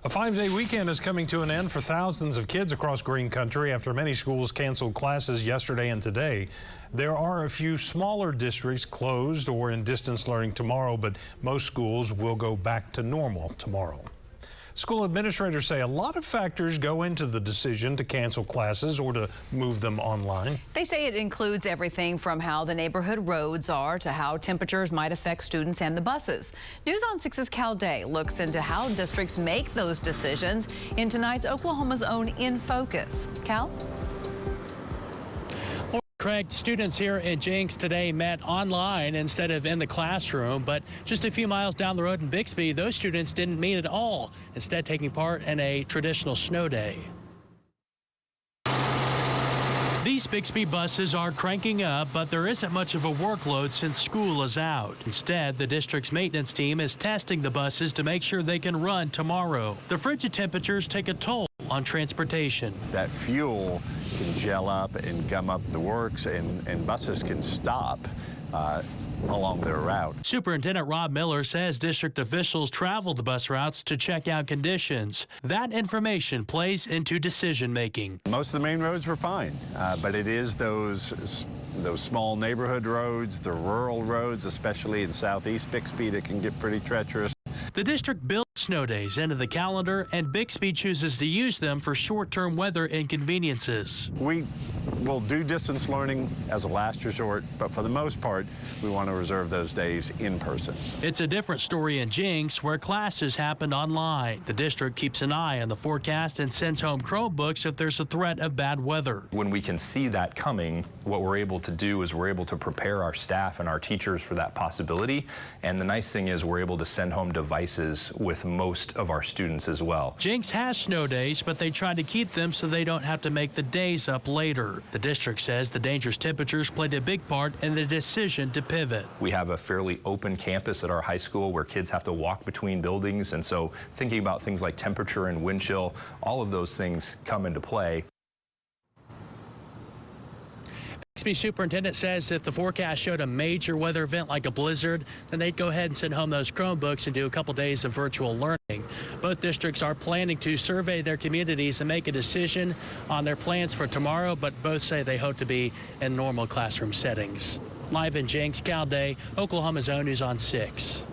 A 5-day weekend is coming to an end for thousands of kids across Green Country after many schools canceled classes yesterday and today. There are a few smaller districts closed or in distance learning tomorrow, but most schools will go back to normal tomorrow. School administrators say a lot of factors go into the decision to cancel classes or to move them online. They say it includes everything from how the neighborhood roads are to how temperatures might affect students and the buses. News on 6's Cal Day looks into how districts make those decisions in tonight's Oklahoma's Own In Focus. Cal? Craig, students here in Jenks today met online instead of in the classroom, but just a few miles down the road in Bixby, those students didn't meet at all, instead taking part in a traditional snow day. These Bixby buses are cranking up, but there isn't much of a workload since school is out. Instead, the district's maintenance team is testing the buses to make sure they can run tomorrow. The frigid temperatures take a toll on transportation. That fuel can gel up and gum up the works, and buses can stop along their route. Superintendent Rob Miller says district officials traveled the bus routes to check out conditions. That information plays into decision making. Most of the main roads were fine, but it is those small neighborhood roads, the rural roads, especially in southeast Bixby, that can get pretty treacherous. The district built snow days into the calendar, and Bixby chooses to use them for short-term weather inconveniences. We will do distance learning as a last resort, but for the most part, we want to reserve those days in person. It's a different story in Jenks, where classes happened online. The district keeps an eye on the forecast and sends home Chromebooks if there's a threat of bad weather. When we can see that coming, what we're able to do is we're able to prepare our staff and our teachers for that possibility. And the nice thing is we're able to send home devices with most of our students as well. Jenks has snow days, but they try to keep them so they don't have to make the days up later. The district says the dangerous temperatures played a big part in the decision to pivot. We have a fairly open campus at our high school where kids have to walk between buildings, and so thinking about things like temperature and wind chill, all of those things come into play. Bixby superintendent says if the forecast showed a major weather event like a blizzard, then they'd go ahead and send home those Chromebooks and do a couple days of virtual learning. Both districts are planning to survey their communities and make a decision on their plans for tomorrow, but both say they hope to be in normal classroom settings. Live in Jenks, Cal Day, Oklahoma's Own News on 6.